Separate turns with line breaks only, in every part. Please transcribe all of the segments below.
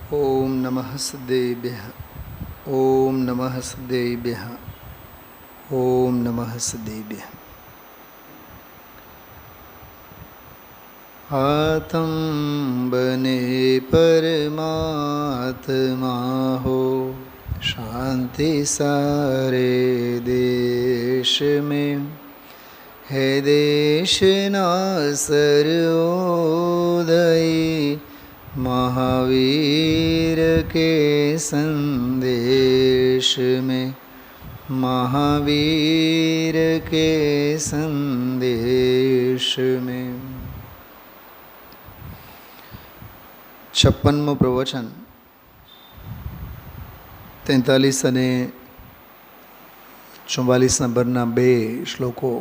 ओम नमः सदेभ्यः। ओम नमः सदेभ्यः। ओम नमः सदेभ्यः। आत्म बने परमात्मा हो, शांति सारे देश में है। देश ना सर्वोदय महावीर के संदेश में, महावीर के संदेश में। 56મું પ્રવચન 43 અને 44 નંબરના 2 શ્લોકો.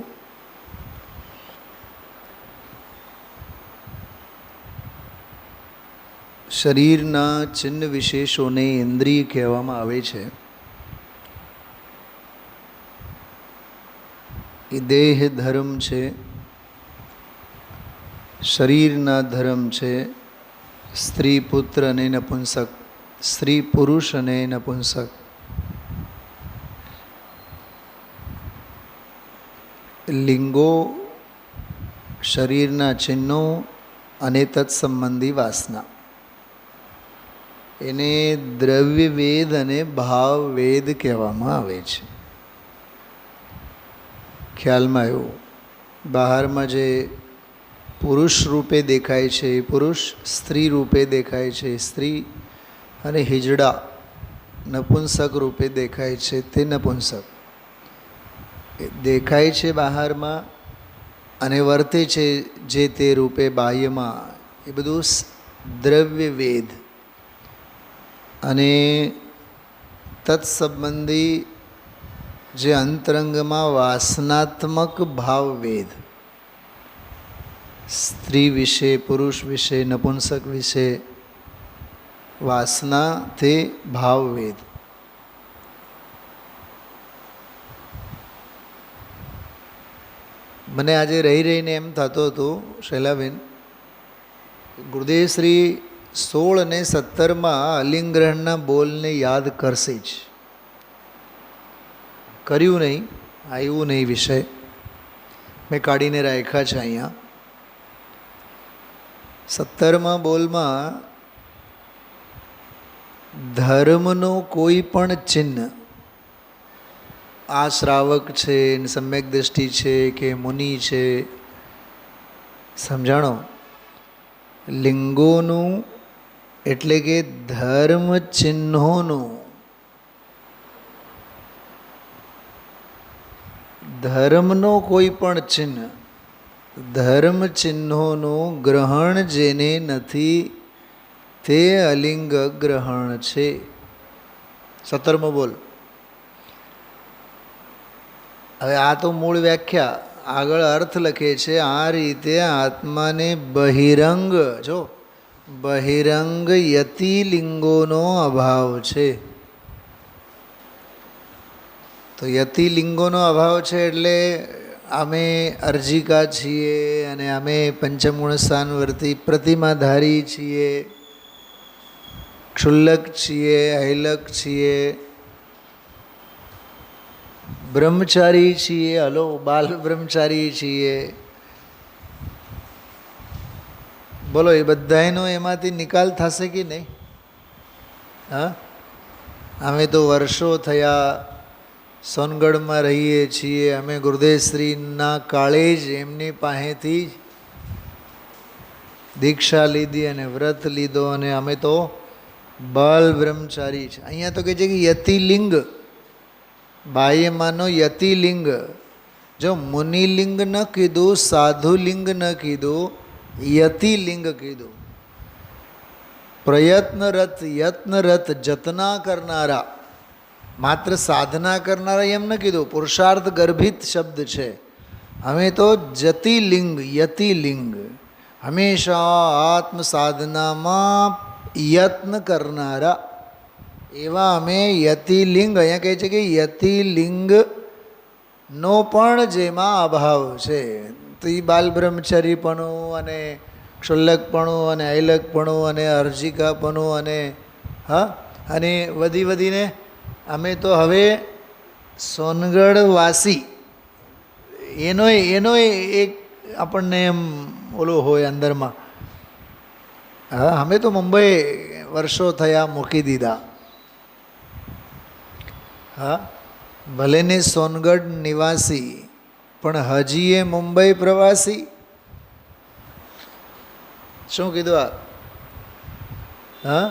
શરીરના ચિહ્ન વિશેષોને ઇન્દ્રિય કહેવામાં આવે છે. એ દેહ ધર્મ છે, શરીરના ધર્મ છે. સ્ત્રી પુત્ર અને નપુંસક, સ્ત્રી પુરુષ અને નપુંસક. લિંગો, શરીરના ચિહ્નો અને તત્સંબંધી વાસના, એને દ્રવ્ય વેદ અને ભાવ વેદ કહેવામાં આવે છે. ખ્યાલમાં આવ્યું? બહારમાં જે પુરુષ રૂપે દેખાય છે એ પુરુષ, સ્ત્રી રૂપે દેખાય છે સ્ત્રી, અને હિજડા નપુંસક રૂપે દેખાય છે તે નપુંસક. દેખાય છે બહારમાં અને વર્તે છે જે તે રૂપે બાહ્યમાં, એ બધું દ્રવ્ય વેદ. અને તત્સંબંધી જે અંતરંગમાં વાસનાત્મક ભાવ વેદ, સ્ત્રી વિશે, પુરુષ વિશે, નપુંસક વિશે વાસના, તે ભાવવેદ. મને આજે રહીને એમ થતું હતું, શૈલાબેન, ગુરુદેવશ્રી 16 અને 17માં અલિંગ્રહણના બોલને યાદ કરશે જ. કર્યું નહીં, આવ્યું નહીં વિષય, મેં કાઢીને રાખ્યા છે અહીંયા. 17મા બોલમાં ધર્મનો કોઈ પણ ચિહ્ન, આ શ્રાવક છે, સમ્યક દ્રષ્ટિ છે કે મુનિ છે, સમજાણો? લિંગોનું એટલે કે ધર્મ ચિહ્નોનું, ધર્મનો કોઈ પણ ચિહ્ન, ધર્મ ચિહ્નોનું ગ્રહણ જેને નથી તે અલિંગ ગ્રહણ છે. 17મો બોલ. હવે આ તો મૂળ વ્યાખ્યા, આગળ અર્થ લખે છે આ રીતે આત્માને બહિરંગ, જો બહિરંગ યતિ લિંગોનો અભાવ છે. તો યતિ લિંગોનો અભાવ છે એટલે અમે અર્જિકા છીએ અને અમે પંચમગુણ સ્થાનવર્તી પ્રતિમાધારી છીએ, ક્ષુલ્લક છીએ, હૈલક છીએ, બ્રહ્મચારી છીએ, હલો બાલ બ્રહ્મચારી છીએ. બોલો, એ બધાનો એમાંથી નિકાલ થશે કે નહીં? હા, અમે તો વર્ષો થયા સોનગઢમાં રહીએ છીએ, અમે ગુરુદેવશ્રીના કાળે જ એમની પાસેથી દીક્ષા લીધી અને વ્રત લીધો, અને અમે તો બાલ બ્રહ્મચારી છે. અહીંયા તો કહે છે કે યતિલિંગ, બાહ્યમાંનો યતિલિંગ. જો મુનિલિંગ ન કીધું, સાધુલિંગ ન કીધું, યતિલિંગ કીધું. પ્રયત્નરત, યત્નરત, જતના કરનારા, માત્ર સાધના કરનારા એમ ન કીધું, પુરુષાર્થ ગર્ભિત શબ્દ છે. અમે તો જતિલિંગ, યતિલિંગ, હંમેશા આત્મ સાધનામાં યત્ન કરનારા એવા અમે યતિલિંગ. અહીંયા કહે છે કે યતિલિંગનો પણ જેમાં અભાવ છે, તો એ બાલ બ્રહ્મચારીપણું અને ક્ષુલ્લકપણું અને હૈલકપણું અને અર્જિકાપણું અને હા, અને વધીને અમે તો હવે સોનગઢવાસી એનો એક આપણને એમ ઓલું હોય અંદરમાં. હા, અમે તો મુંબઈ વર્ષો થયા મૂકી દીધા. હા, ભલે ને સોનગઢ નિવાસી પણ હજી એ મુંબઈ પ્રવાસી. શું કીધું આ? હા,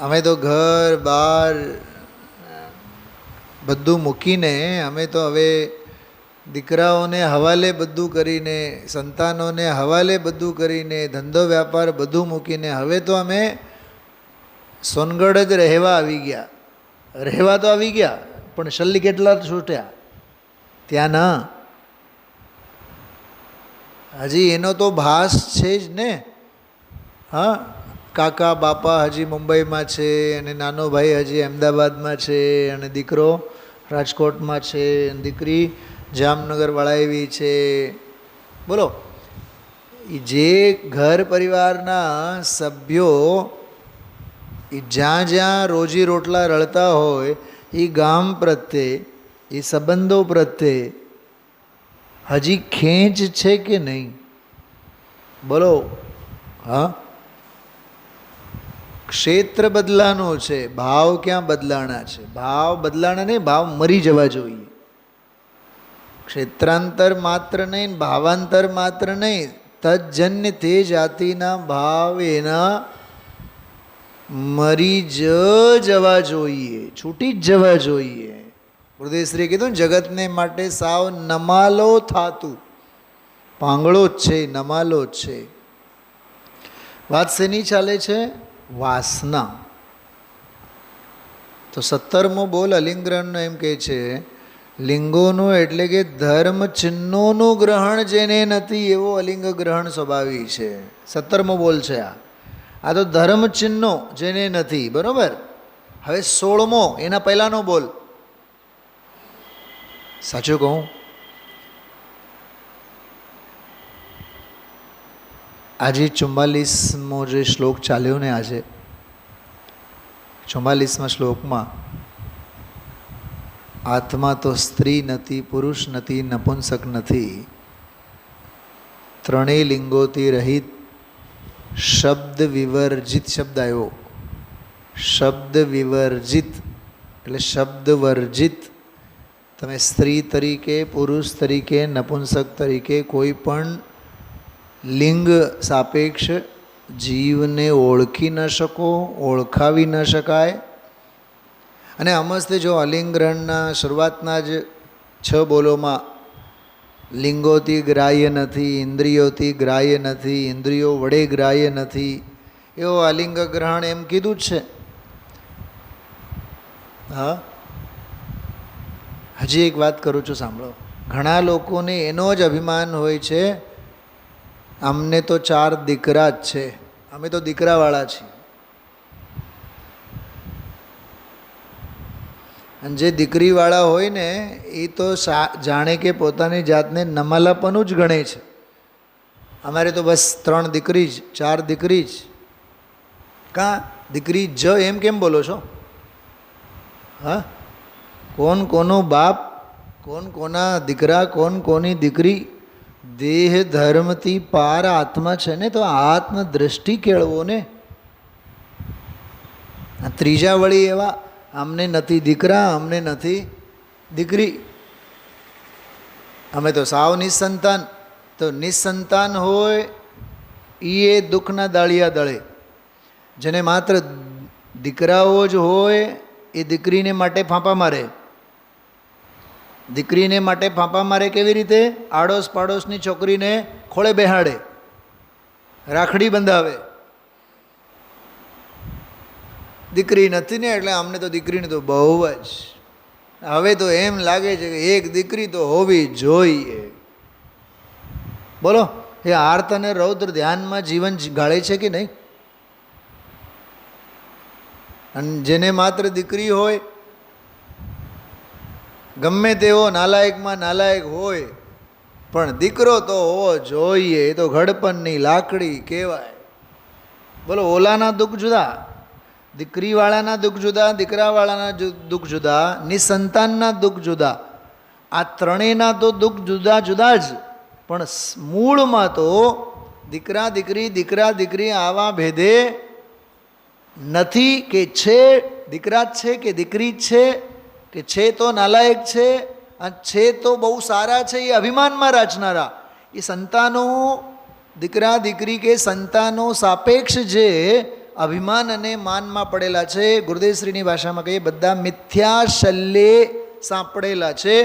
અમે તો ઘર બાર બધું મૂકીને અમે તો હવે દીકરાઓને હવાલે બધું કરીને, સંતાનોને હવાલે બધું કરીને, ધંધો વ્યાપાર બધું મૂકીને હવે તો અમે સોનગઢ જ રહેવા આવી ગયા. રહેવા તો આવી ગયા પણ છેલ્લી કેટલા છૂટ્યા ત્યાં ના. હજી એનો તો ભાસ છે જ ને. હા, કાકા બાપા હજી મુંબઈમાં છે, અને નાનો ભાઈ હજી અમદાવાદમાં છે, અને દીકરો રાજકોટમાં છે, દીકરી જામનગર વળાવી છે. બોલો, જે ઘર પરિવારના સભ્યો એ જ્યાં જ્યાં રોજી રોટલા રળતા હોય એ ગામ પ્રત્યે, એ સંબંધો પ્રત્યે હજી ખેંચ છે કે નહીં? બોલો. હા, ક્ષેત્ર બદલાનો છે, ભાવ ક્યાં બદલાણા છે? ભાવ બદલાણા નહીં, ભાવ મરી જવા જોઈએ. ક્ષેત્રાંતર માત્ર નહીં, ભાવાંતર માત્ર નહીં, તજન્ય તે જાતિના ભાવ એના મરી જ જવા જોઈએ, છૂટી જ જવા જોઈએ. ગુરુદેવશ્રીએ કીધું ને, જગતને માટે સાવ નમાલો થાતું. પાંગળો જ છે, નમાલો જ છે. વાત શેની ચાલે છે? વાસના. તો 17મો બોલ અલિંગ્રહણનો એમ કહે છે, લિંગોનું એટલે કે ધર્મ ચિહ્નોનું ગ્રહણ જેને નથી એવો અલિંગ ગ્રહણ સ્વભાવી છે. 17મો બોલ છે આ. આ તો ધર્મ ચિહ્નો જેને નથી. બરોબર. હવે 16મો એના પહેલાનો બોલ. સાચું કહું, આજે 44મો જે શ્લોક ચાલ્યો ને, આજે 44મા શ્લોકમાં આત્મા તો સ્ત્રી નથી, પુરુષ નથી, નપુંસક નથી, ત્રણેય લિંગોથી રહિત શબ્દ વિવર્જિત શબ્દ આવ્યો. શબ્દ વિવર્જિત એટલે શબ્દ વર્જિત. તમે સ્ત્રી તરીકે, પુરુષ તરીકે, નપુંસક તરીકે કોઈ પણ લિંગ સાપેક્ષ જીવને ઓળખી ન શકો, ઓળખાવી ન શકાય. અને અમસ્તે જો અલિંગ્રહણના શરૂઆતના જ 6 બોલોમાં લિંગોથી ગ્રાહ્ય નથી, ઇન્દ્રિયોથી ગ્રાહ્ય નથી, ઇન્દ્રિયો વડે ગ્રાહ્ય નથી, એવો અલિંગ ગ્રહણ એમ કીધું જ છે. હા, હજી એક વાત કરું છું, સાંભળો. ઘણા લોકોને એનો જ અભિમાન હોય છે, અમને તો 4 દીકરા જ છે, અમે તો દીકરાવાળા છીએ. અને જે દીકરીવાળા હોય ને એ તો જાણે કે પોતાની જાતને નમાલાપનું જ ગણે છે. અમારે તો બસ 3 દીકરી જ, 4 દીકરી જ. કાં દીકરી જ એમ કેમ બોલો છો? હા, કોણ કોનો બાપ, કોણ કોના દીકરા, કોણ કોની દીકરી? દેહ ધર્મથી પાર આત્મા છે ને, તો આત્મ દ્રષ્ટિ કેળવો ને. ત્રીજા વળી એવા, અમને નથી દીકરા, અમને નથી દીકરી, અમે તો સાવ નિસંતાન. તો નિસંતાન હોય એ દુઃખના દાળિયા દળે. જેને માત્ર દીકરાઓ જ હોય એ દીકરીને માટે ફાંપા મારે. દીકરીને માટે ફાંપા મારે કેવી રીતે? આડોશ પાડોશની છોકરીને ખોળે બેહાડે, રાખડી બંધાવે. દીકરી નથી ને એટલે અમને તો દીકરીને તો બહુ જ. હવે તો એમ લાગે છે કે એક દીકરી તો હોવી જોઈએ. બોલો, એ આર્ત અને રૌદ્ર ધ્યાનમાં જીવન ગાળે છે કે નહીં? અને જેને માત્ર દીકરી હોય, ગમે તેવો નાલાયકમાં નાલાયક હોય, પણ દીકરો તો હોવો જોઈએ, એ તો ઘડપણની લાકડી કહેવાય. બોલો, ઓલાના દુઃખ જુદા, દીકરીવાળાના દુઃખ જુદા, દીકરાવાળાના દુઃખ જુદા, નિસંતાનના દુઃખ જુદા. આ ત્રણેયના તો દુઃખ જુદા જુદા જ, પણ મૂળમાં તો દીકરા દીકરી દીકરા દીકરી આવા ભેદે નથી કે છે દીકરા જ છે કે દીકરી જ છે, કે છે તો નાલાયક છે અને છે તો બહુ સારા છે, એ અભિમાનમાં રાચનારા. એ સંતાનો દીકરા દીકરી કે સંતાનો સાપેક્ષ જે અભિમાન અને માનમાં પડેલા છે, ગુરુદેવશ્રીની ભાષામાં કહીએ બધા મિથ્યા શલ્યે સાંપડેલા છે,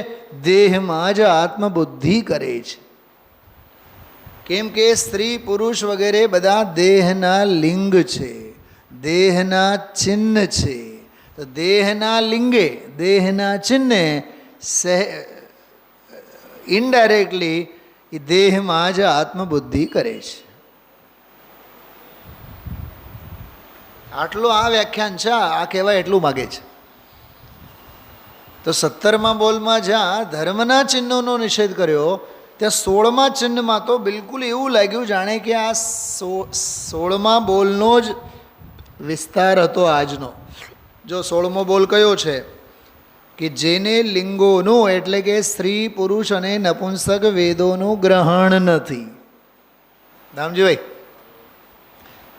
દેહમાં જ આત્મબુદ્ધિ કરે છે. કેમ કે સ્ત્રી પુરુષ વગેરે બધા દેહના લિંગ છે, દેહના ચિહ્ન છે. તો દેહના લિંગે દેહના ચિહ્ને ઇનડાયરેક્ટલી એ દેહમાં જ આત્મબુદ્ધિ કરે છે. આટલું આ વ્યાખ્યાન છે, આ કહેવાય એટલું માગે છે. તો 17મા બોલમાં જ્યાં ધર્મના ચિહ્નોનો નિષેધ કર્યો, ત્યાં 16મા ચિહ્નમાં તો બિલકુલ એવું લાગ્યું જાણે કે આ 16મા બોલનો જ વિસ્તાર હતો આજનો. જો 16મો બોલ કયો છે કે જેને લિંગોનું એટલે કે સ્ત્રી પુરુષ અને નપુંસક વેદોનું ગ્રહણ નથી. દામજીભાઈ,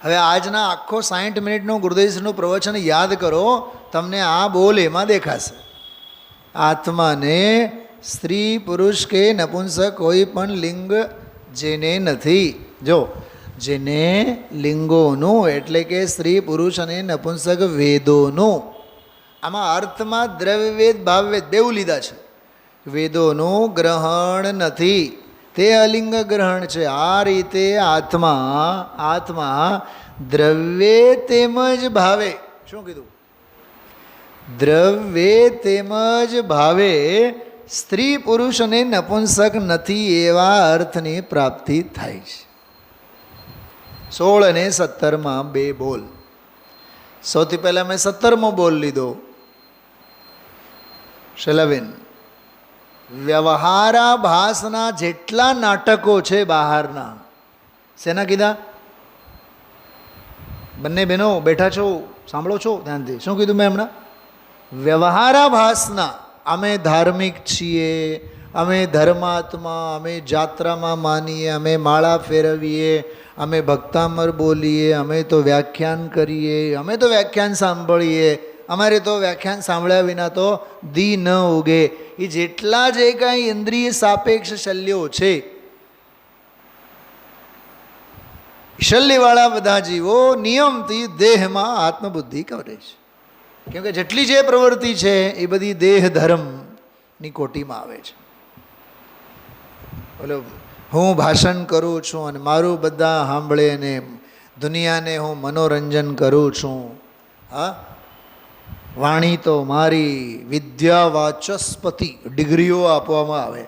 હવે આજના આખો 60 મિનિટનું ગુરુદેવશ્રીનું પ્રવચન યાદ કરો, તમને આ બોલ એમાં દેખાશે. આત્માને સ્ત્રી પુરુષ કે નપુંસક કોઈ પણ લિંગ જેને નથી. જો જેને લિંગોનું એટલે કે સ્ત્રી પુરુષ અને નપુંસક વેદોનું, આમાં અર્થમાં દ્રવ્યવેદ ભાવવેદ બેઉ લીધા છે. વેદોનું ગ્રહણ નથી, તે અલિંગ ગ્રહણ છે. આ રીતે આત્મા દ્રવ્ય તેમજ ભાવે, શું કીધું? દ્રવ્ય તેમજ ભાવે સ્ત્રી પુરુષ અને નપુંસક નથી એવા અર્થની પ્રાપ્તિ થાય છે. 16 અને 17માં બે બોલ. સૌથી પહેલાં મેં 17મો બોલ લીધો. શૈલાબેન, વ્યવહારાભાસના જેટલા નાટકો છે બહારના, શેના કીધા? બંને બહેનો બેઠા છો, સાંભળો છો ધ્યાનથી. શું કીધું મેં હમણાં? વ્યવહારાભાસના. અમે ધાર્મિક છીએ, અમે ધર્માત્મા, અમે જાત્રામાં માનીએ, અમે માળા ફેરવીએ, અમે ભક્તામર બોલીએ, અમે તો વ્યાખ્યાન કરીએ, અમે તો વ્યાખ્યાન સાંભળીએ, અમારે તો વ્યાખ્યાન સાંભળ્યા વિના તો દી ન ઉગે. એ જેટલા જે કાંઈ ઇન્દ્રિય સાપેક્ષ શલ્યો છે, શલ્યવાળા બધા જીવો નિયમથી દેહમાં આત્મબુદ્ધિ કરે છે. કેમ કે જેટલી જે પ્રવૃત્તિ છે એ બધી દેહ ધર્મની કોટીમાં આવે છે. બોલો, હું ભાષણ કરું છું અને મારું બધા સાંભળે અને દુનિયાને હું મનોરંજન કરું છું. હા, વાણી તો મારી વિદ્યા વાચસ્પતિ ડિગ્રીઓ આપવામાં આવે.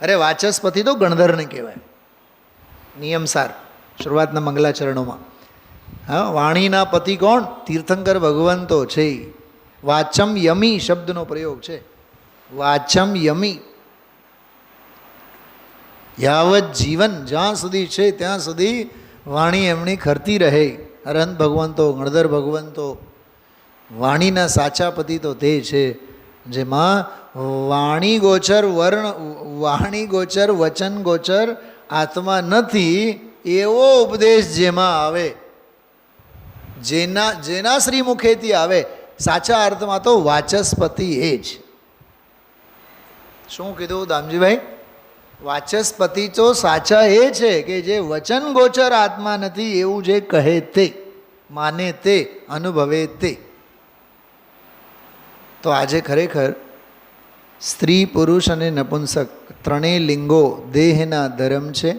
અરે વાચસ્પતિ તો ગણધરને કહેવાય નિયમસાર શરૂઆતના મંગલાચરણોમાં. હા, વાણીના પતિ કોણ? તીર્થંકર ભગવંતો છે. વાચમ યમી શબ્દનો પ્રયોગ છે. વાચમ યમી. યાવત જીવન, જ્યાં સુધી છે ત્યાં સુધી વાણી એમની ખરતી રહે. અરહંત ભગવંતો, ગણધર ભગવંતો, વાણીના સાચા પતિ તો તે છે જેમાં વાણી ગોચર વર્ણ, વાણી ગોચર વચન ગોચર આત્મા નથી એવો ઉપદેશ જેમાં આવે, જેના શ્રી મુખેથી આવે. સાચા અર્થમાં તો વાચસ્પતિ એ જ. શું કીધું દામજીભાઈ? વાચસ્પતિ તો સાચા એ છે કે જે વચન ગોચર આત્મા નથી એવું જે કહે તે, માને તે, અનુભવે તે. તો આજે ખરેખર સ્ત્રી પુરુષ અને નપુંસક ત્રણેય લિંગો દેહના ધર્મ છે.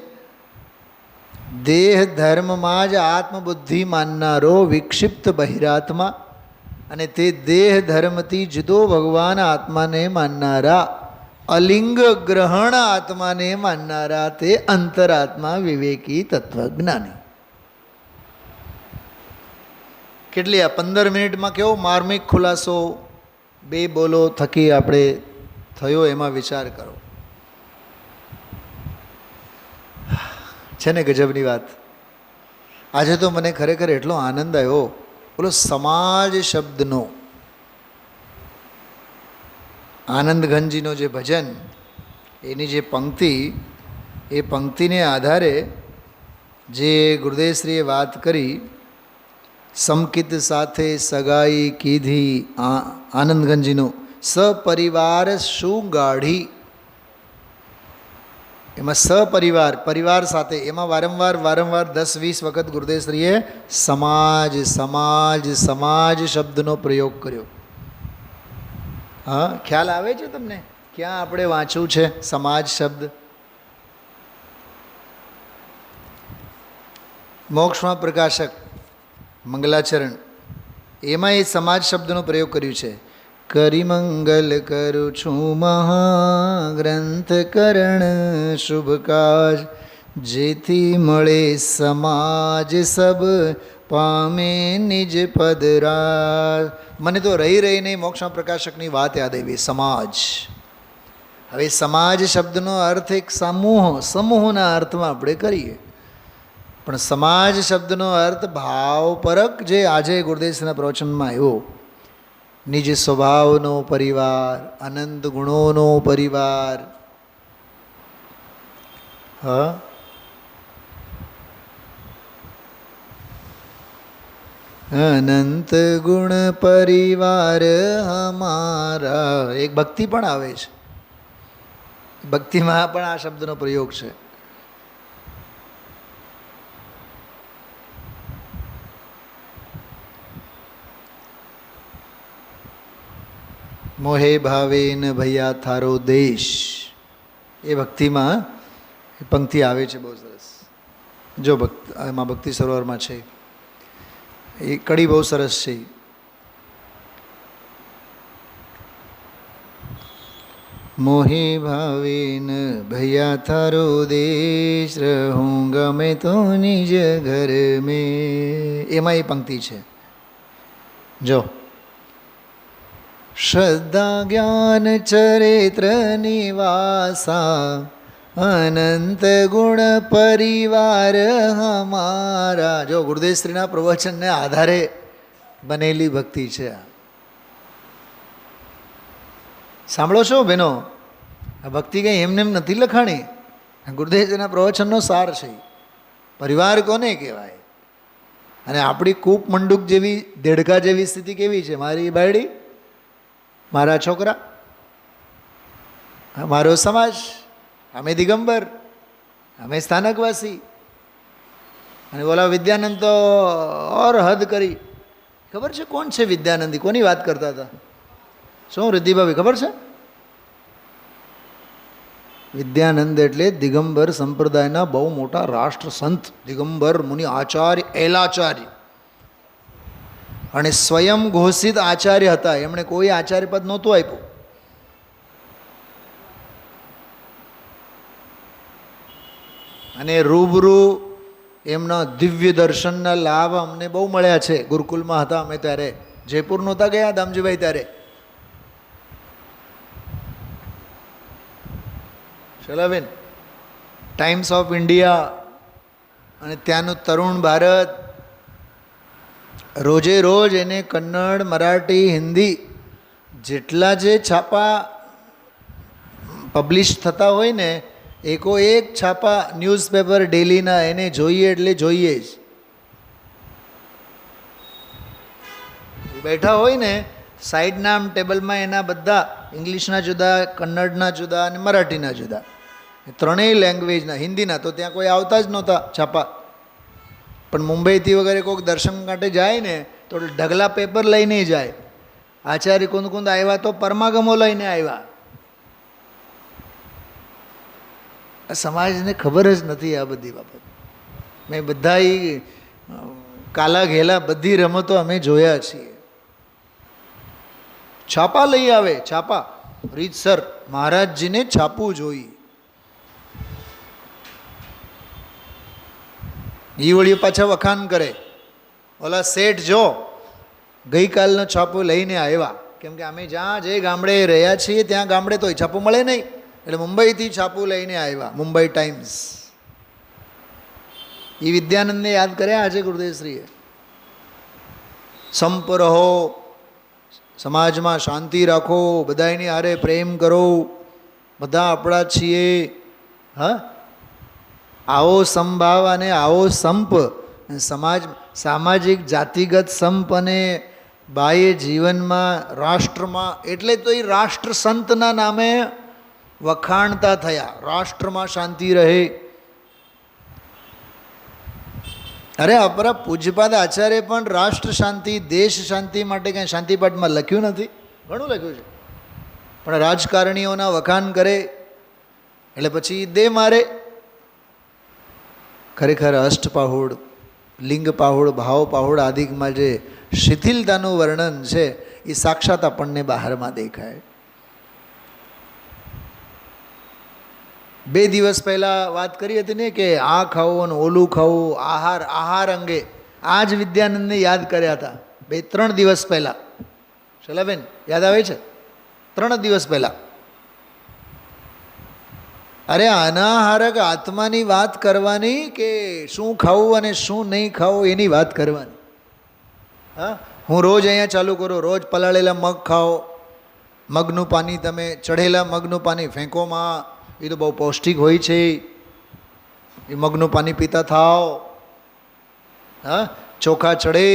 દેહ ધર્મમાં જ આત્મબુદ્ધિ માનનારો વિક્ષિપ્ત બહિરાત્મા અને તે દેહ ધર્મથી જુદો ભગવાન આત્માને માનનારા, અલિંગ ગ્રહણ આત્માને માનનારા તે અંતરાત્મા વિવેકી તત્વજ્ઞાની. કેટલી આ 15 મિનિટમાં કેવો માર્મિક ખુલાસો બે બોલો થકી આપણે થયો, એમાં વિચાર કરો. છે ને ગજબની વાત? આજે તો મને ખરેખર એટલો આનંદ આવ્યો બોલો સમાજ શબ્દનો. આનંદ ઘનજીનો જે ભજન, એની જે પંક્તિ, એ પંક્તિને આધારે જે ગુરુદેવશ્રીએ વાત કરી, સમકિત સાથે સગાઈ કીધી આનંદ ઘનજીનું, સપરિવાર શું ગાઢી. એમાં સપરિવાર, પરિવાર સાથે, એમાં વારંવાર 10-20 વખત ગુરુદેવશ્રીએ સમાજ સમાજ સમાજ શબ્દનો પ્રયોગ કર્યો. હા, ખ્યાલ આવે છે તમને ક્યાં આપણે વાંચવું છે સમાજ શબ્દ? મોક્ષમાં પ્રકાશક મંગલાચરણ, એમાં એ સમાજ શબ્દનો પ્રયોગ કર્યું છે. કરી મંગલ કરું છું મહાગ્રંથ કરણ શુભ કાજ, જેથી મળે સમાજ સબ પામે નિજ પદરાજ. મને તો રહીને મોક્ષમાં પ્રકાશકની વાત યાદ આવી, સમાજ. હવે સમાજ શબ્દનો અર્થ એક સમૂહના અર્થમાં આપણે કરીએ, પણ સમાજ શબ્દનો અર્થ ભાવપરક જે આજે ગુરુદેવના પ્રવચનમાં આવ્યો, નિજ સ્વભાવનો પરિવાર, અનંત ગુણોનો પરિવાર. હા, અનંત ગુણ પરિવાર હમારા. એક ભક્તિ પણ આવે છે, ભક્તિમાં પણ આ શબ્દનો પ્રયોગ છે. મોહે ભાવે ન ભૈયા થારો દેશ, એ ભક્તિમાં પંક્તિ આવે છે, બહુ સરસ. જો એમાં ભક્તિ સરોવરમાં છે, એ કડી બહુ સરસ છે. મોહે ભાવે ન ભૈયા થારો દેશ, રહું ગમે તો નિજ ઘર મેં, એમાં એ પંક્તિ છે. જો શ્રદ્ધા જ્ઞાન ચરિત્ર નિવાસા, અનંત ગુણ પરિવાર હમારા. જો ગુરુદેવશ્રીના પ્રવચનને આધારે બનેલી ભક્તિ છે. સાંભળો છો બહેનો, આ ભક્તિ કંઈ એમને એમ નથી લખાણી, ગુરુદેવજીના પ્રવચનનો સાર છે. પરિવાર કોને કહેવાય? અને આપણી કૂપ મંડુક જેવી, દેડકા જેવી સ્થિતિ કેવી છે? મારી બાયડી, મારા છોકરા, મારો સમાજ, અમે દિગંબર, અમે સ્થાનકવાસી. અને બોલા વિદ્યાનંદ તો ઓર હદ કરી. ખબર છે કોણ છે વિદ્યાનંદી? કોની વાત કરતા હતા? શું રિદ્ધિભાભી ખબર છે? વિદ્યાનંદ એટલે દિગંબર સંપ્રદાયના બહુ મોટા રાષ્ટ્ર સંત, દિગંબર મુનિ આચાર્ય, એલાચાર્ય, અને સ્વયં ઘોષિત આચાર્ય હતા. એમણે કોઈ આચાર્ય પદ નહોતું આપ્યું. અને રૂબરૂ એમના દિવ્ય દર્શનના લાભ અમને બહુ મળ્યા છે. ગુરુકુલમાં હતા અમે ત્યારે, જયપુર નહોતા ગયા દામજીભાઈ ત્યારે. ચલાવેન ટાઈમ્સ ઓફ ઇન્ડિયા અને ત્યાંનું તરુણ ભારત, રોજે રોજ એને કન્નડ, મરાઠી, હિન્દી જેટલા જે છાપા પબ્લિશ થતા હોય ને, એક છાપા ન્યૂઝપેપર ડેલીના એને જોઈએ એટલે જોઈએ જ. બેઠા હોય ને સાઈડના આમ ટેબલમાં, એના બધા ઇંગ્લિશના જુદા, કન્નડના જુદા અને મરાઠીના જુદા, ત્રણેય લેંગ્વેજના. હિન્દીના તો ત્યાં કોઈ આવતા જ નહોતા છાપા. પણ મુંબઈથી વગેરે કોઈક દર્શન માટે જાય ને તો ઢગલા પેપર લઈને જાય. આચાર્ય કુંદ આવ્યા તો પરમાગમો લઈને આવ્યા. આ સમાજને ખબર જ નથી આ બધી બાબત. મેં બધા કાલા ઘેલા બધી રમતો અમે જોયા છીએ. છાપા લઈ આવે, છાપા રીતસર મહારાજજીને છાપવું જોઈએ. એ વળીઓ પાછા વખાણ કરે, ઓલા શેઠ જો ગઈકાલનો છાપો લઈને આવ્યા, કેમ કે અમે જ્યાં જે ગામડે રહ્યા છીએ ત્યાં ગામડે તો છાપો મળે નહીં, એટલે મુંબઈથી છાપું લઈને આવ્યા, મુંબઈ ટાઈમ્સ. એ વિદ્યાનંદને યાદ કર્યા આજે ગુરુદેવશ્રીએ. સંપ રહો, સમાજમાં શાંતિ રાખો, બધાની હારે પ્રેમ કરો, બધા આપણા છીએ. હા, આવો સંભાવ અને આવો સંપ, સામાજિક જાતિગત સંપ અને બાહ્ય જીવનમાં રાષ્ટ્રમાં, એટલે તો એ રાષ્ટ્ર સંતના નામે વખાણતા થયા. રાષ્ટ્રમાં શાંતિ રહે. અરે અપરા પૂજ્યપાદ આચાર્ય પણ રાષ્ટ્ર શાંતિ, દેશ શાંતિ માટે કાંઈ શાંતિપાઠમાં લખ્યું નથી? ઘણું લખ્યું છે, પણ રાજકારણીઓના વખાણ કરે એટલે પછી દે મારે. ખરેખર અષ્ટપાહુડ, લિંગ પાહુડ, ભાવ પાહુડ આદિકમાં જે શિથિલતાનું વર્ણન છે એ સાક્ષાત આપણને બહારમાં દેખાય. 2 દિવસ પહેલાં વાત કરી હતી ને કે આ ખાવું અને ઓલું ખાવું, આહાર અંગે આ જ વિદ્યાનંદને યાદ કર્યા હતા 2-3 દિવસ પહેલાં. શૈલાબેન યાદ આવે છે? 3 દિવસ પહેલાં. અરે અનાહારક આત્માની વાત કરવાની કે શું ખાવું અને શું નહીં ખાવું એની વાત કરવાની. હા, હું રોજ અહીંયા ચાલુ કરું, રોજ પલાળેલા મગ ખાઓ, મગનું પાણી, તમે ચઢેલા મગનું પાણી ફેંકોમાં, એ તો બહુ પૌષ્ટિક હોય છે, એ મગનું પાણી પીતા થાઓ. હા, ચોખા ચડે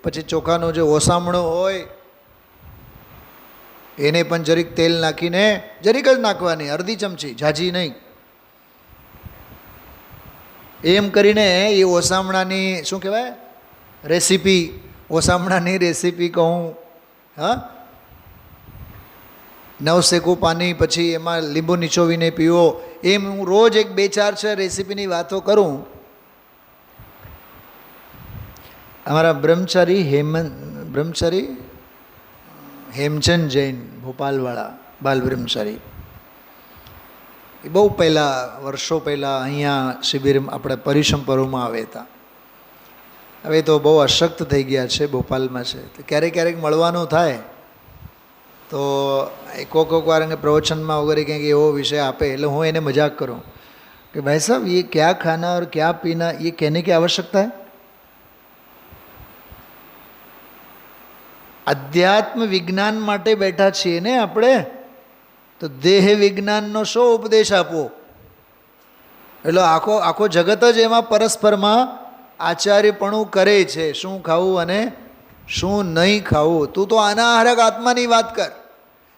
પછી ચોખાનો જે ઓસામણો હોય એને પણ જરીક તેલ નાખીને, જરીક જ નાખવાની, અડધી ચમચી, ઝાઝી નહીં. એમ કરીને એ ઓસામણાની શું કહેવાય રેસીપી, ઓસામણાની રેસીપી કહું. હા, નવશેકું પાણી, પછી એમાં લીંબુ નીચોવીને પીવો. એમ હું રોજ 1-2-4 રેસીપીની વાતો કરું. અમારા બ્રહ્મચારી હેમચંદ જૈન, ભોપાલવાળા બાલ બ્રહ્મચારી, એ બહુ પહેલાં, વર્ષો પહેલાં અહીંયા શિબિર આપણે પરિસંપરોમાં આવ્યા હતા. હવે તો બહુ અશક્ત થઈ ગયા છે, ભોપાલમાં છે. તો ક્યારેક મળવાનું થાય તો કોક વાર પ્રવચનમાં વગેરે કંઈક એવો વિષય આપે એટલે હું એને મજાક કરું કે ભાઈ સાहब ये क्या खाना और क्या पीना ये कहने की आवश्यकता है? અધ્યાત્મ વિજ્ઞાન માટે બેઠા છીએ ને આપણે, તો દેહ વિજ્ઞાનનો શો ઉપદેશ આપવો? એટલે આખો જગત જ એમાં પરસ્પરમાં આચાર્યપણું કરે છે, શું ખાવું અને શું નહીં ખાવું. તું તો અનાહારક આત્માની વાત કર,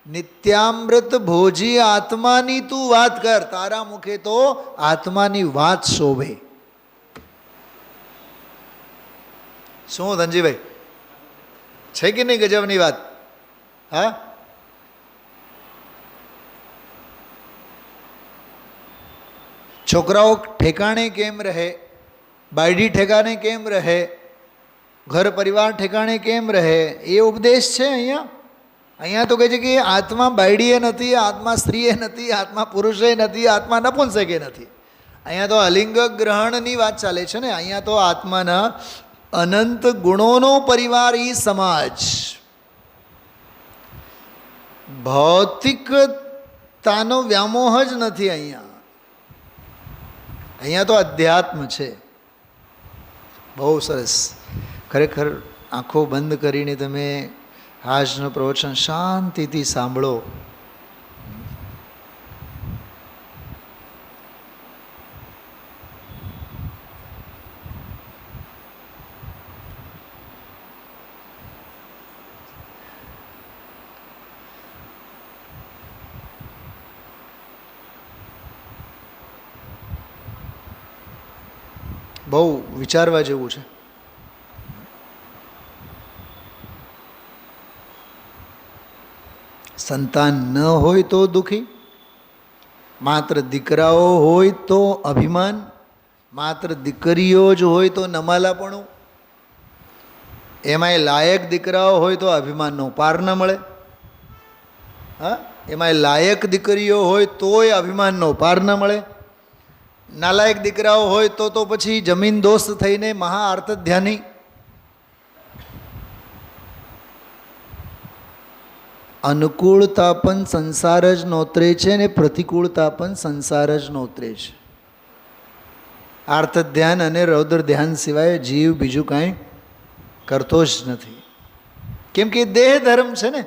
નિત્યામૃત ભોજી આત્માની તું વાત કર. તારા મુખે તો આત્માની વાત શોભે. શું ધનજીભાઈ, છે કે નહીં ગજબની વાત? હા, છોકરાઓ ઠેકાણે કેમ રહે, બાયડી ઠેકાણે કેમ રહે, ઘર પરિવાર ઠેકાણે કેમ રહે, એ ઉપદેશ છે અહીંયા. અહીંયા તો કહે છે કે આત્મા બાયડીએ નથી, આત્મા સ્ત્રીએ નથી, આત્મા પુરુષે નથી, આત્મા નપુંસકે નથી. અહીંયા તો અલિંગ ગ્રહણની વાત ચાલે છે ને. અહીંયા તો આત્માના અનંત ગુણોનો પરિવાર ઈ સમાજ. ભૌતિકતાનો વ્યામોહ જ નથી અહીંયા. અહીંયા તો અધ્યાત્મ છે. બહુ સરસ. ખરેખર આંખો બંધ કરીને તમે આજનું પ્રવચન શાંતિથી સાંભળો. બહુ વિચારવા જેવું છે. સંતાન ન હોય તો દુઃખી, માત્ર દીકરાઓ હોય તો અભિમાન, માત્ર દીકરીઓ જ હોય તો નમાલાપણું. એમાંય લાયક દીકરાઓ હોય તો અભિમાનનો પાર ન મળે. હા, એમાંય લાયક દીકરીઓ હોય તોય અભિમાનનો પાર ન મળે. નાલાયક દીકરાઓ હોય તો પછી જમીન દોસ્ત થઈને મહા આર્ત ધ્યાની. અનુકૂળતા પણ સંસાર જ નોતરે છે ને પ્રતિકૂળતા પણ સંસાર જ નોતરે છે. આર્ત ધ્યાન અને રૌદ્ર ધ્યાન સિવાય જીવ બીજું કાંઈ કરતો જ નથી. કેમ કે દેહ ધર્મ છે ને,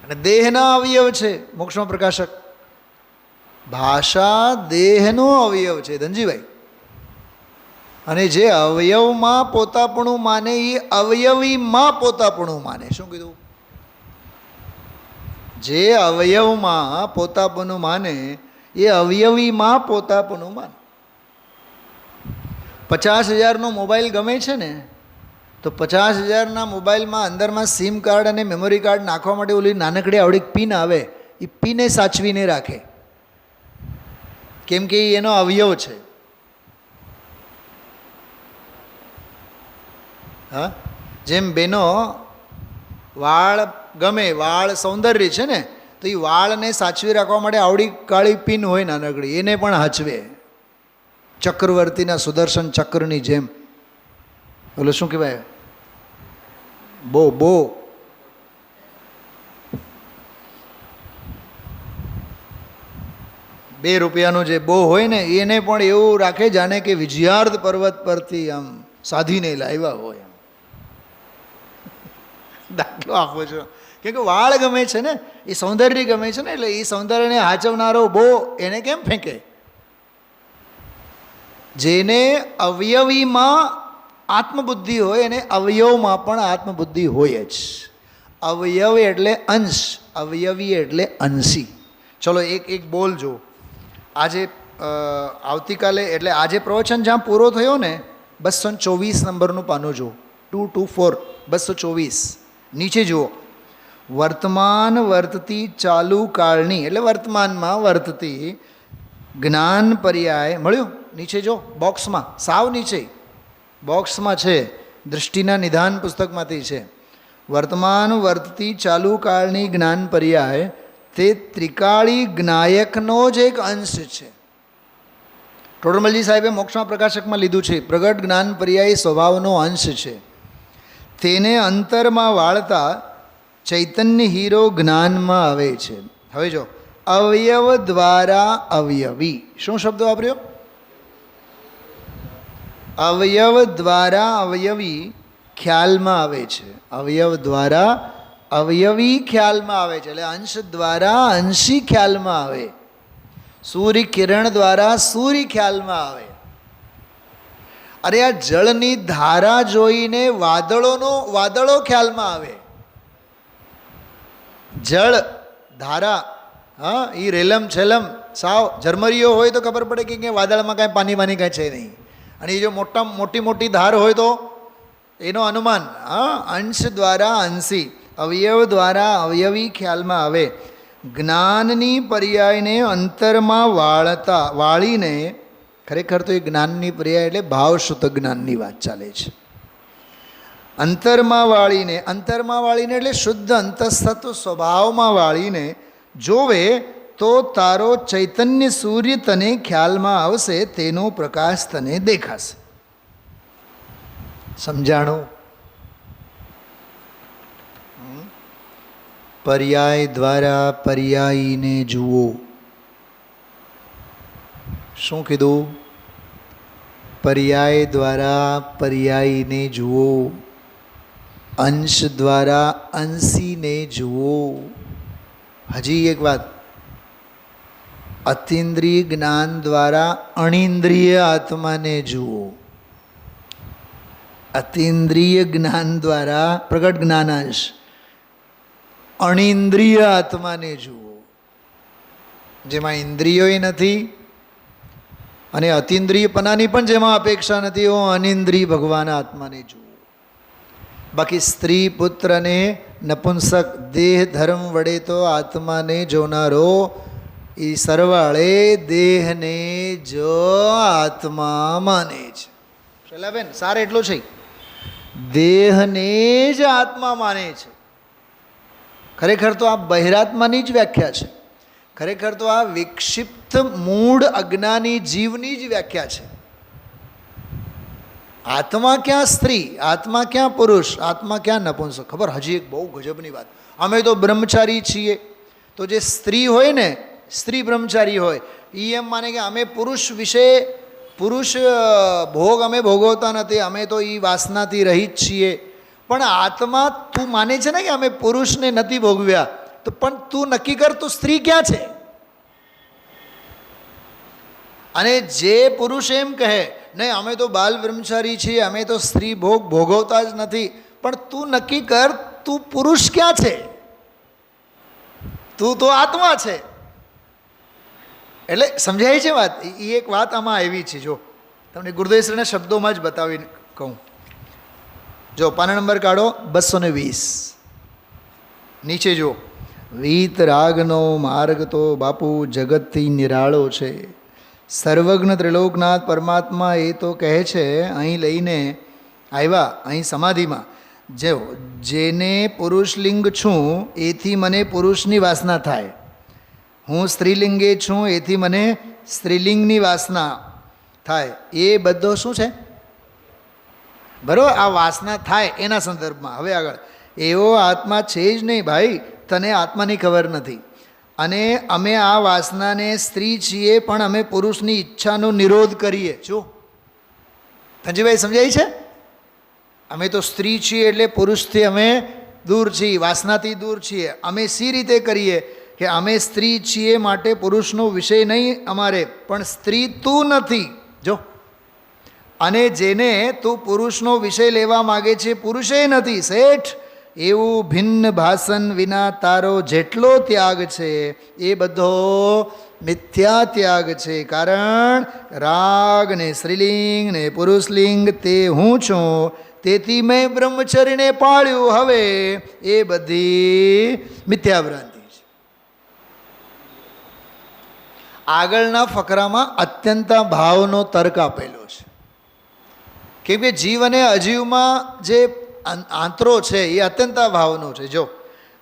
અને દેહના અવયવ છે. મોક્ષમાં પ્રકાશક ભાષા દેહનો અવયવ છે ધનજીભાઈ. અને જે અવયવમાં પોતાપણું માને એ અવયવીમાં પોતાપણું માને. શું કીધું? જે અવયવમાં પોતાપણું માને એ અવયવીમાં પોતાપણું માને. 50,000નો મોબાઈલ ગમે છે ને, તો 50,000ના મોબાઈલમાં અંદરમાં સિમ કાર્ડ અને મેમરી કાર્ડ નાખવા માટે ઓલી નાનકડી આવડી પિન આવે, એ પિને સાચવીને રાખે. કેમ કે એનો અવયવ છે. હા, જેમ બેનો વાળ ગમે, વાળ સૌંદર્ય છે ને, તો એ વાળને સાચવી રાખવા માટે આવડી કાળી પિન હોય નાનકડી, એને પણ હાચવે. ચક્રવર્તીના સુદર્શન ચક્રની જેમ. ઓલું શું કહેવાય? બો 2 રૂપિયાનું જે બો હોય ને, એને પણ એવું રાખે જાણે કે વિજયાર્ધ પર્વત પરથી આમ સાધીને લાવ્યા હોય. દાખલો આપો છો. કેમ કે વાળ ગમે છે ને, એ સૌંદર્ય ગમે છે ને, એટલે એ સૌંદર્યને હાચવનારો બો એને કેમ ફેંકે? જેને અવયવીમાં આત્મબુદ્ધિ હોય એને અવયવમાં પણ આત્મબુદ્ધિ હોય જ. અવયવ એટલે અંશ, અવયવી એટલે અંશી. ચલો એક બોલજો. આજે આવતીકાલે એટલે આજે પ્રવચન જ્યાં પૂરો થયો ને, 224 નંબરનું પાનું જુઓ. 224 224 નીચે જુઓ. વર્તમાન વર્તતી ચાલુ કાળની એટલે વર્તમાનમાં વર્તતી જ્ઞાન પર્યાય મળ્યું. નીચે જો બોક્સમાં, સાવ નીચે બોક્સમાં છે, દૃષ્ટિના નિધાન પુસ્તકમાંથી છે. વર્તમાન વર્તતી ચાલુ કાળની જ્ઞાન પર્યાય તે ત્રિકાળી જ્ઞાયકનો જ એક અંશ છે. ટોડરમલજી સાહેબે મોક્ષમાં પ્રકાશકમાં લીધું છે. પ્રગટ જ્ઞાન પર્યાય સ્વભાવનો અંશ છે. તેને અંતરમાં વાળતા ચૈતન્ય હીરો જ્ઞાનમાં આવે છે. હવે જો અવયવ દ્વારા અવયવી, શું શબ્દ વાપર્યો? અવયવ દ્વારા અવયવી ખ્યાલમાં આવે છે. અવયવ દ્વારા અવયવી ખ્યાલમાં આવે છે, એટલે અંશ દ્વારા અંશી ખ્યાલમાં આવે. સૂર્ય કિરણ દ્વારા સૂર્ય ખ્યાલમાં આવે. અરે આ જળની ધારા જોઈને વાદળો ખ્યાલમાં આવે. જળ ધારા, હા, એ રેલમ છેલમ સાવ ઝરમરીયો હોય તો ખબર પડે કે વાદળમાં કાંઈ પાણી કાંઈ છે નહીં. અને એ જો મોટી ધાર હોય તો એનો અનુમાન. હા, અંશ દ્વારા અંશી, અવયવ દ્વારા અવયવી ખ્યાલમાં આવે. જ્ઞાનની પર્યાયને અંતરમાં વાળીને, ખરેખર તો એ જ્ઞાનની પર્યાય એટલે ભાવશુદ્ધ જ્ઞાનની વાત ચાલે છે. અંતરમાં વાળીને એટલે શુદ્ધ અંતઃસ્થ સ્વભાવમાં વાળીને જોવે તો તારો ચૈતન્ય સૂર્ય તને ખ્યાલમાં આવશે, તેનો પ્રકાશ તને દેખાશે. સમજાણું? પર્યાય દ્વારા પર્યાયીને જુઓ. શું કીધું? પર્યાય દ્વારા પર્યાયીને જુઓ, અંશ દ્વારા અંશીને જુઓ. હજી એક વાત, અતિન્દ્રિય જ્ઞાન દ્વારા અણિન્દ્રિય આત્માને જુઓ. અતિન્દ્રિય જ્ઞાન દ્વારા પ્રગટ જ્ઞાનાંશ, અણિન્દ્રિય આત્માને જુઓ, જેમાં ઇન્દ્રિયોય નથી અને અતિન્દ્રિયપનાની પણ જેમાં અપેક્ષા નથી, એવો અનિન્દ્રિય ભગવાન આત્માને જુઓ. બાકી સ્ત્રી પુત્રને નપુંસક દેહ ધર્મ વડે તો આત્માને જોનારો એ સરવાળે દેહને જ આત્મા માને છે. શૈલાબેન, સાર એટલો છે, દેહને જ આત્મા માને છે. ખરેખર તો આ બહિરાત્માની જ વ્યાખ્યા છે. ખરેખર તો આ વિક્ષિપ્ત મૂળ અજ્ઞાની જીવની જ વ્યાખ્યા છે. આત્મા ક્યાં સ્ત્રી, આત્મા ક્યાં પુરુષ, આત્મા ક્યાં નપુંસક? ખબર, હજી એક બહુ ગજબની વાત, અમે તો બ્રહ્મચારી છીએ, તો જે સ્ત્રી હોય ને, સ્ત્રી બ્રહ્મચારી હોય, એ એમ માને કે અમે પુરુષ વિશે પુરુષ ભોગ અમે ભોગવતા નથી, અમે તો એ વાસનાથી રહિત છીએ. પણ આત્મા તું માને છે ને કે અમે પુરુષને નથી ભોગવ્યા, તો પણ તું નક્કી કર તું સ્ત્રી ક્યાં છે. અને જે પુરુષ એમ કહે નહીં અમે તો બાલ બ્રહ્મચારી છીએ, અમે તો સ્ત્રી ભોગ ભોગવતા જ નથી, પણ તું નક્કી કર તું પુરુષ ક્યાં છે. તું તો આત્મા છે. એટલે સમજાય છે વાત. એ એક વાત આમાં આવી છે. જો તમને ગુરુદેવશ્રીના શબ્દોમાં જ બતાવીને કહું. જો પાના નંબર કાઢો 220, નીચે જો વીત રાગનો માર્ગ તો બાપુ જગતથી નિરાળો છે. સર્વજ્ઞ ત્રિલોકનાથ પરમાત્મા એ તો કહે છે અહીં લઈને આવ્યા, અહીં સમાધિમાં જો જેને પુરુષલિંગ છું એથી મને પુરુષની વાસના થાય, હું સ્ત્રીલિંગે છું એથી મને સ્ત્રીલિંગની વાસના થાય. એ બધો શું છે બરાબર, આ વાસના થાય એના સંદર્ભમાં. હવે આગળ એવો આત્મા છે જ નહીં ભાઈ, તને આત્માની ખબર નથી. અને અમે આ વાસનાને સ્ત્રી છીએ પણ અમે પુરુષની ઈચ્છાનો નિરોધ કરીએ. જો ધનજીભાઈ સમજાય છે. અમે તો સ્ત્રી છીએ એટલે પુરુષથી અમે દૂર છીએ, વાસનાથી દૂર છીએ. અમે સી રીતે કરીએ કે અમે સ્ત્રી છીએ માટે પુરુષનો વિષય નહીં અમારે, પણ સ્ત્રી તું નથી. જો અને જેને તું પુરુષનો વિષય લેવા માગે છે પુરુષે નથી શેઠ, એવું ભિન્ન ભાષણ વિના તારો જેટલો ત્યાગ છે એ બધો મિથ્યા ત્યાગ છે. કારણ રાગ ને સ્ત્રીલિંગ ને પુરુષલિંગ તે હું છું, તેથી મેં બ્રહ્મચર્યને પાળ્યું. હવે એ બધી મિથ્યાભ્રાંતિ છે. આગળના ફકરામાં અત્યંતા ભાવનો તર્ક આપેલો છે. કેમ કે જીવ અને અજીવમાં જે આંતરો છે એ અત્યંતા ભાવનો છે. જો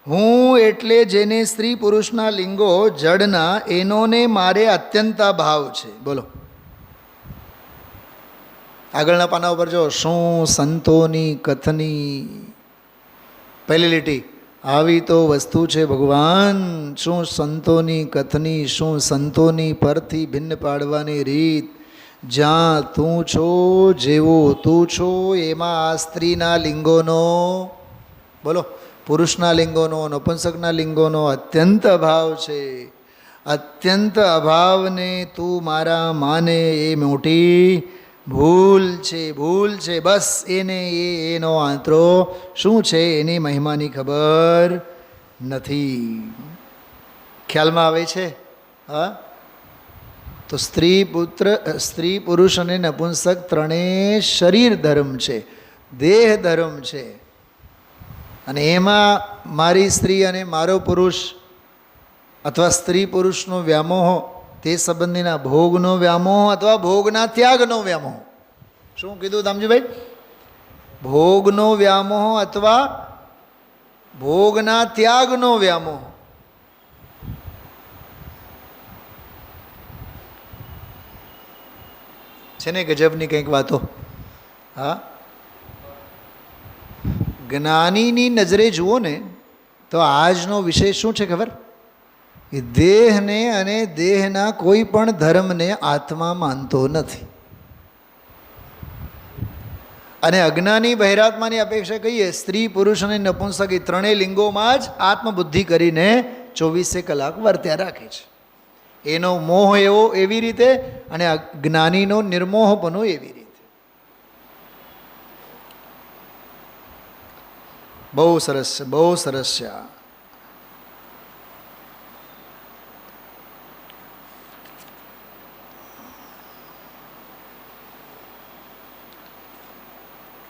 હું એટલે જેને સ્ત્રી પુરુષના લિંગો જડના એનોને મારે અત્યંતા ભાવ છે. બોલો આગળના પાના ઉપર જો શું સંતોની કથની, પહેલી લીટી આવી તો વસ્તુ છે ભગવાન, શું સંતોની કથની, શું સંતોની પરથી ભિન્ન પાડવાની રીત. જ્યાં તું છો જેવો તું છો એમાં આ સ્ત્રીના લિંગોનો, બોલો પુરુષના લિંગોનો, નપુંસકના લિંગોનો અત્યંત અભાવ છે. અત્યંત અભાવને તું મારા માને એ મોટી ભૂલ છે, ભૂલ છે. બસ એને એનો આંતરો શું છે એની મહિમાની ખબર નથી. ખ્યાલમાં આવે છે? હા. તો સ્ત્રી પુરુષ અને નપુંસક ત્રણેય શરીર ધર્મ છે, દેહ ધર્મ છે. અને એમાં મારી સ્ત્રી અને મારો પુરુષ અથવા સ્ત્રી પુરુષનો વ્યામોહ તે સંબંધીના ભોગનો વ્યામોહ અથવા ભોગના ત્યાગનો વ્યામોહ. શું કીધું દામજીભાઈ? ભોગનો વ્યામોહ અથવા ભોગના ત્યાગનો વ્યામોહ. છે ને ગજબની કંઈક વાતો. હા, જ્ઞાનીની નજરે જુઓ ને તો આજનો વિષય શું છે ખબર? એ દેહને અને દેહના કોઈ પણ ધર્મને આત્મા માનતો નથી. અને અજ્ઞાની બહિરાત્માની અપેક્ષા કહીએ સ્ત્રી પુરુષ અને નપુંસક એ ત્રણેય લિંગોમાં જ આત્મબુદ્ધિ કરીને 24 કલાક વર્ત્યા રાખે છે. એનો મોહ એવો એવી રીતે અને જ્ઞાનીનો નિર્મોહપણો એવી રીતે. બહુ સરસ છે, બહુ સરસ છે.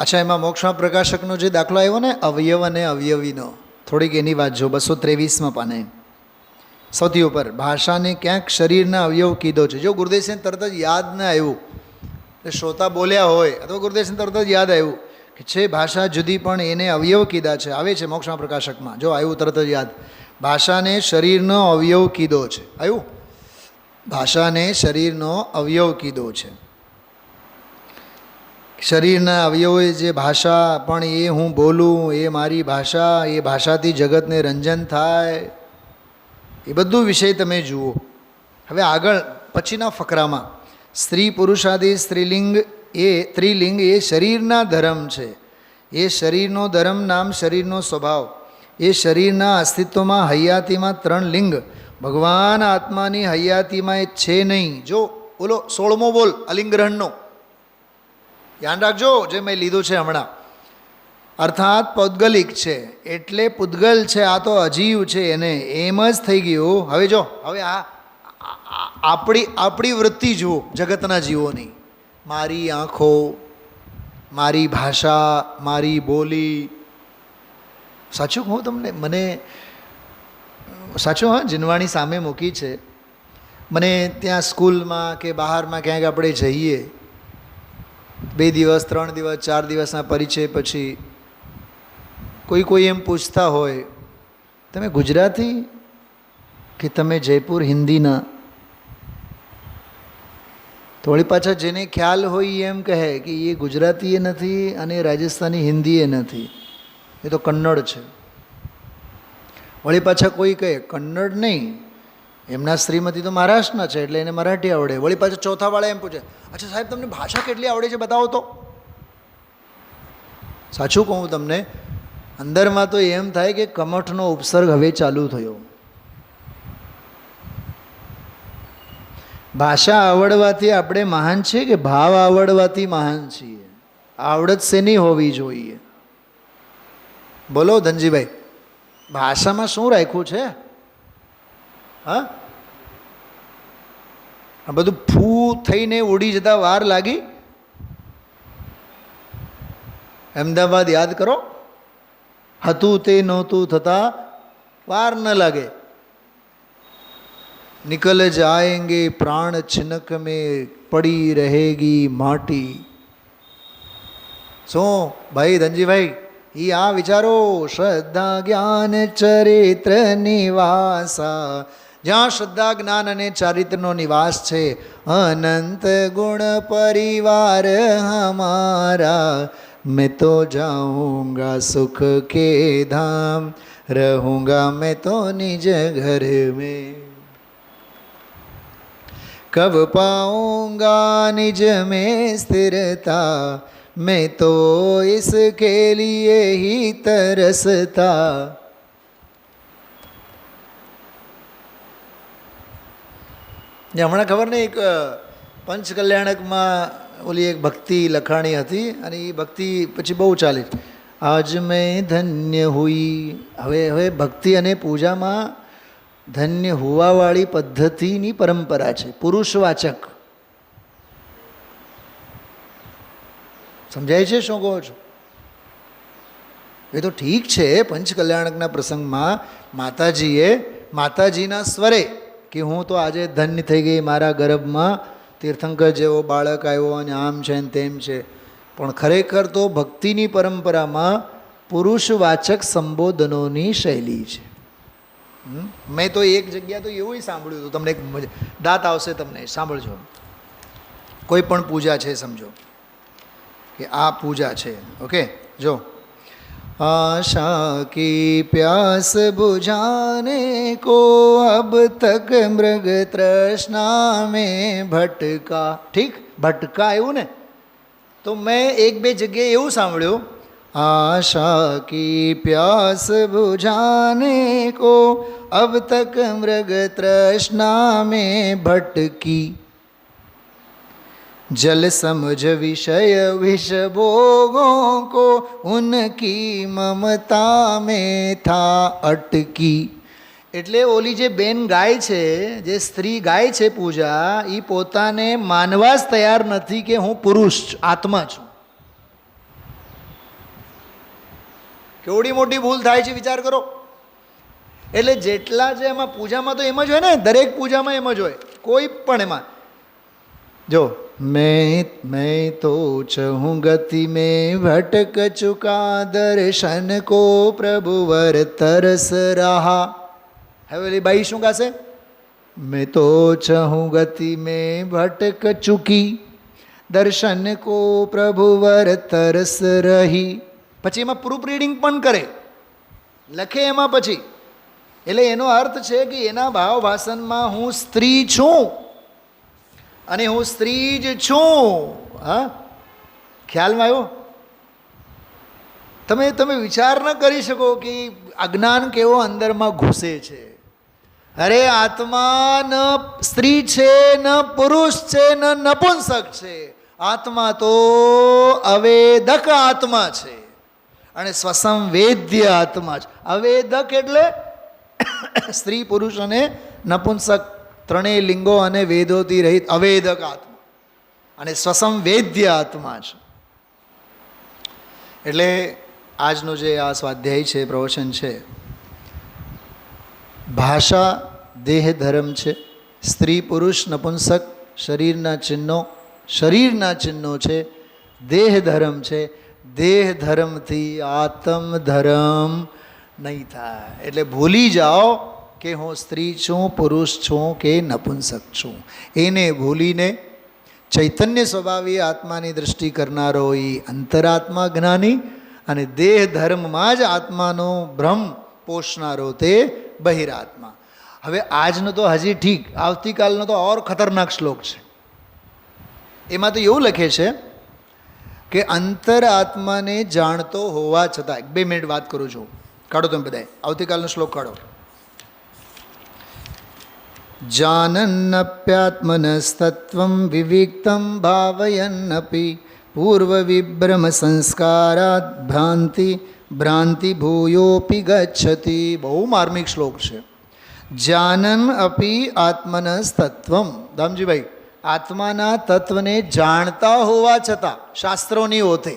અચ્છા, એમાં મોક્ષમાં પ્રકાશકનો જે દાખલો આવ્યો ને અવયવ અને અવયવીનો, થોડીક એની વાત જો 223માં પાને સૌથી ઉપર ભાષાને ક્યાંક શરીરના અવયવ કીધો છે. જો ગુરુદેવસિંહ તરત જ યાદ ન આવ્યું, એટલે શ્રોતા બોલ્યા હોય અથવા ગુરુદેવસિંહ તરત જ યાદ આવ્યું કે છે ભાષા જુદી પણ એને અવયવ કીધા છે, આવે છે મોક્ષમાં પ્રકાશકમાં. જો આવ્યું તરત જ યાદ, ભાષાને શરીરનો અવયવ કીધો છે. આવ્યું, ભાષાને શરીરનો અવયવ કીધો છે. શરીરના અવયવોએ જે ભાષા પણ એ હું બોલું એ મારી ભાષા, એ ભાષાથી જગતને રંજન થાય, એ બધું વિષય તમે જુઓ. હવે આગળ પછીના ફકરામાં સ્ત્રી પુરુષાદિ સ્ત્રીલિંગ એ ત્રિલિંગ એ શરીરના ધર્મ છે. એ શરીરનો ધર્મ નામ શરીરનો સ્વભાવ. એ શરીરના અસ્તિત્વમાં હૈયાતીમાં 3 લિંગ ભગવાન આત્માની હૈયાતીમાં એ છે નહીં. જો બોલો 16મો બોલ અલિંગ્રહણનો ધ્યાન રાખજો, જે મેં લીધું છે હમણાં. અર્થાત પૌદ્ગલિક છે એટલે પૂદગલ છે, આ તો અજીવ છે, એને એમ જ થઈ ગયું. હવે જો હવે આ આપણી વૃત્તિ જુઓ જગતના જીવોની. મારી આંખો, મારી ભાષા, મારી બોલી. સાચું કહું તમને, મને સાચું, હા, જીનવાણી સામે મૂકી છે. મને ત્યાં સ્કૂલમાં કે બહારમાં ક્યાંક આપણે જઈએ, 2 દિવસ 3 દિવસ 4 દિવસના પરિચય પછી કોઈ એમ પૂછતા હોય, તમે ગુજરાતી કે તમે જયપુર હિન્દીના? તો વળી પાછા જેને ખ્યાલ હોય એમ કહે કે એ ગુજરાતી એ નથી અને રાજસ્થાની હિન્દી એ નથી, એ તો કન્નડ છે. વળી પાછા કોઈ કહે કન્નડ નહીં, એમના શ્રીમતી તો મહારાષ્ટ્રના છે એટલે એને મરાઠી આવડે. વળી પાછા ચોથાવાળા એમ પૂછે, અચ્છા સાહેબ તમને ભાષા કેટલી આવડે છે બતાવો તો. સાચું કહું તમને, અંદરમાં તો એમ થાય કે કમઠનો ઉપસર્ગ હવે ચાલુ થયો. ભાષા આવડવાથી આપણે મહાન છીએ કે ભાવ આવડવાથી મહાન છીએ? આવડત શેની હોવી જોઈએ? બોલો ધનજીભાઈ, ભાષામાં શું રાખ્યું છે? હા, આ બધું ફૂ થઈને ઉડી જતા વાર લાગી. અમદાવાદ યાદ કરો, હતું તે નહોતું થતા વાર ન લાગે. निकल जाएंगे प्राण छिनक में पड़ी रहेगी माटी. શું ભાઈ ધનજીભાઈ, એ આ વિચારો. શ્રદ્ધા જ્ઞાન ચરિત્ર નિવાસા, જ્યાં શ્રદ્ધા જ્ઞાન અને ચારિત્રનો નિવાસ છે. અનંત ગુણ પરિવાર હમારા, मैं तो जाऊंगा सुख के धाम, रहूंगा मैं तो निज घर में. कब पाऊंगा निज में स्थिरता, मैं तो इसके लिए ही तरसता. હમણાં ખબર નહીં, એક પંચકલ્યાણકમાં ઓલી એક ભક્તિ લખાણી હતી અને એ ભક્તિ પછી બહુ ચાલી. આજ મેં ધન્ય હુઈ. હવે ભક્તિ અને પૂજામાં ધન્ય હોવાવાળી પદ્ધતિની પરંપરા છે, પુરુષવાચક. સમજાય છે શું કહો છો? એ તો ઠીક છે, પંચકલ્યાણકના પ્રસંગમાં માતાજીના સ્વરે કે હું તો આજે ધન્ય થઈ ગઈ, મારા ગર્ભમાં તીર્થંકર જેવો બાળક આવ્યો અને આમ છે ને તેમ છે. પણ ખરેખર તો ભક્તિની પરંપરામાં પુરુષવાચક સંબોધનોની શૈલી છે. મેં તો એક જગ્યા તો એવું સાંભળ્યું હતું, તમને એક દાંત આવશે તમને, સાંભળજો. કોઈ પણ પૂજા છે, સમજો કે આ પૂજા છે, ઓકે. જો, आशा की प्यास बुझाने को अब तक मृग तृष्णा में भटका. ઠીક, ભટકા એવું ને? તો મેં 1-2 જગ્યાએ એવું સાંભળ્યું, आशा की प्यास बुझाने को अब तक मृग तृष्णा में भटकी. जल समझ विषय विष भोगों को उनकी ममता में था अटकी. એટલે ઓલી જે બેન ગાય છે, જે સ્ત્રી ગાય છે પૂજા, એ પોતાને માનવા જ તૈયાર નથી કે હું પુરુષ આત્મા છું. કેવડી મોટી ભૂલ થાય છે વિચાર કરો. એટલે જેટલા જે એમાં પૂજામાં તો એમ જ હોય ને, દરેક પૂજામાં એમ જ હોય, કોઈ પણ એમાં. જો, मैं तो चहूँ गति में भटक चुका, दर्शन को प्रभुवर तरस रहा. હવે ઓલી બાઈ શું ગાશે? मैं तो चहूँ गति में भटक चुकी, दर्शन को प्रभुवर तरस रही. પછી એમાં પ્રૂફ રીડિંગ પણ કરે, લખે એમાં પછી. એટલે એનો અર્થ છે કે એના ભાવ ભાષણમાં હું સ્ત્રી છું, અને હું સ્ત્રી જ છું. હા, ખ્યાલમાં આવ્યો? તમે વિચાર ન કરી શકો કે અજ્ઞાન કેવો અંદરમાં ઘૂસે છે. અરે આત્મા ન સ્ત્રી છે, ન પુરુષ છે, ન નપુંસક છે. આત્મા તો અવેદક આત્મા છે અને સ્વસંવેદ્ય આત્મા છે. અવેદક એટલે સ્ત્રી, પુરુષ અને નપુંસક ત્રણેય લિંગો અને વેદોથી રહિત અવેદક આત્મા અને સ્વસંવેદ્ય આત્મા છે. એટલે આજનું જે આ સ્વાધ્યાય છે, પ્રવચન છે, ભાષા દેહ ધર્મ છે. સ્ત્રી, પુરુષ, નપુંસક શરીરના ચિહ્નો છે. દેહ ધર્મ છે. દેહ ધર્મથી આત્મ ધર્મ નહીં થાય. એટલે ભૂલી જાઓ કે હું સ્ત્રી છું, પુરુષ છું કે નપુંસક છું. એને ભૂલીને ચૈતન્ય સ્વભાવી આત્માની દૃષ્ટિ કરનારો એ અંતરાત્મા જ્ઞાની અને દેહ ધર્મમાં જ આત્માનો ભ્રમ પોષનારો તે બહિરાત્મા. હવે આજનો તો હજી ઠીક, આવતીકાલનો તો ઓર ખતરનાક શ્લોક છે. એમાં તો એવું લખે છે કે અંતરાત્માને જાણતો હોવા છતાં, 2 મિનિટ વાત કરું છું, કાઢો તમે બધાએ આવતીકાલનો શ્લોક કાઢો. જાનન્નપ્યાત્મનસ્તત્વં વિવિક્તં ભાવયન્નપી પૂર્વ વિભ્રમ સંસ્કારાત ભ્રાંતિ ભૂયોપી ગચ્છતિ. બહુ માર્મિક શ્લોક છે. જાનન અપી આત્મનસ્તત્વમ. દામજીભાઈ, આત્માના તત્વને જાણતા હોવા છતાં, શાસ્ત્રોની ઓથે,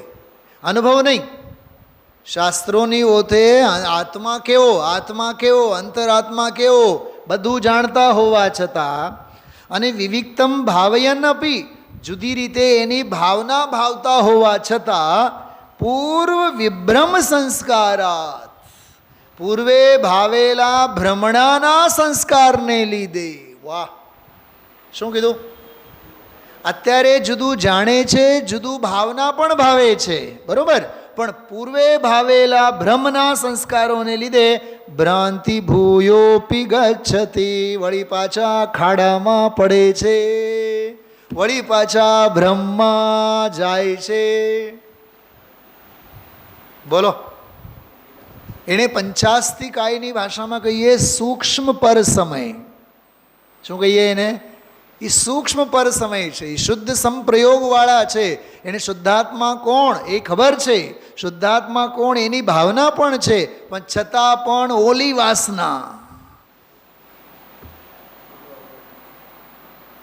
અનુભવ નહીં, શાસ્ત્રોની ઓથે આત્મા કેવો, અંતરાત્મા કેવો, બધું જાણતા હોવા છતાં, અને વિવિક્તમ ભાવયન અપી, જુદી રીતે એની ભાવના ભાવતા હોવા છતાં, પૂર્વ વિભ્રમ સંસ્કારાત, પૂર્વે ભાવેલા ભ્રમણાના સંસ્કારને લીધે. વાહ, શું કીધું? અત્યારે જુદું જાણે છે, જુદું ભાવના પણ ભાવે છે, બરોબર, પણ પૂર્વે ભાવેલા ભ્રમના સંસ્કારોને લીધે ભ્રાંતિ ભૂયોપી ગચ્છતિ, વળી પાછા ખાડામાં પડે છે, વળી પાછા ભ્રમમાં જાય છે. બોલો, એને પંચાસ્તી કાયની ભાષામાં કહીએ સૂક્ષ્મ પર સમય. શું કહીએ એને? એ સૂક્ષ્મ પર સમય છે, એ શુદ્ધ સંપ્રયોગવાળા છે. એને શુદ્ધાત્મા કોણ એ ખબર છે, શુદ્ધાત્મા કોણ એની ભાવના પણ છે, પણ છતાં પણ ઓલી વાસના.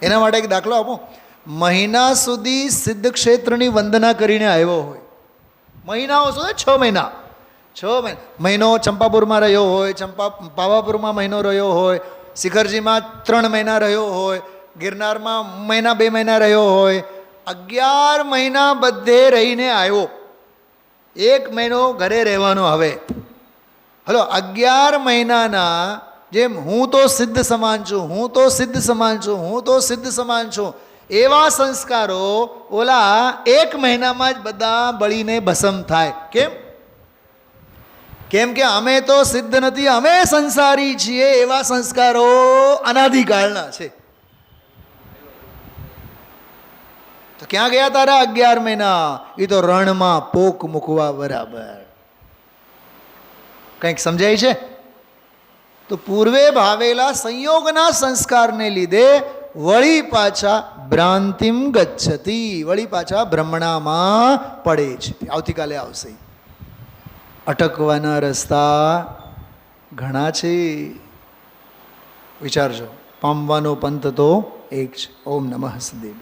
એના માટે એક દાખલો આપો. મહિના સુધી સિદ્ધ ક્ષેત્રની વંદના કરીને આવ્યો હોય, મહિનાઓ સુધી, 6 મહિના, મહિનો ચંપાપુરમાં રહ્યો હોય, પાવાપુરમાં મહિનો રહ્યો હોય, શિખરજીમાં 3 મહિના રહ્યો હોય, ગિરનારમાં મહિના 2 મહિના રહ્યો હોય, 11 મહિના બધે રહીને આવ્યો, 1 મહિનો ઘરે રહેવાનો. હવે હલો, 11 મહિનાના જેમ હું તો સિદ્ધ સમાન છું, હું તો સિદ્ધ સમાન છું, હું તો સિદ્ધ સમાન છું, એવા સંસ્કારો ઓલા 1 મહિનામાં જ બધા બળીને ભસ્મ થાય. કેમ કે અમે તો સિદ્ધ નથી, અમે સંસારી છીએ. એવા સંસ્કારો અનાદિકાળના છે. તો ક્યાં ગયા તારા 11 મહિના? એ તો રણમાં પોક મૂકવા બરાબર. કંઈક સમજાય છે? તો પૂર્વે ભાવેલા સંયોગના સંસ્કારને લીધે વળી પાછા ભ્રાંતિમ ગચ્છતિ, વળી પાછા ભ્રમણામાં પડે છે. આવતીકાલે આવશે. અટકવાના રસ્તા ઘણા છે, વિચારજો. પામવાનો પંથ તો એક છે. ઓમ નમઃ સદેવ.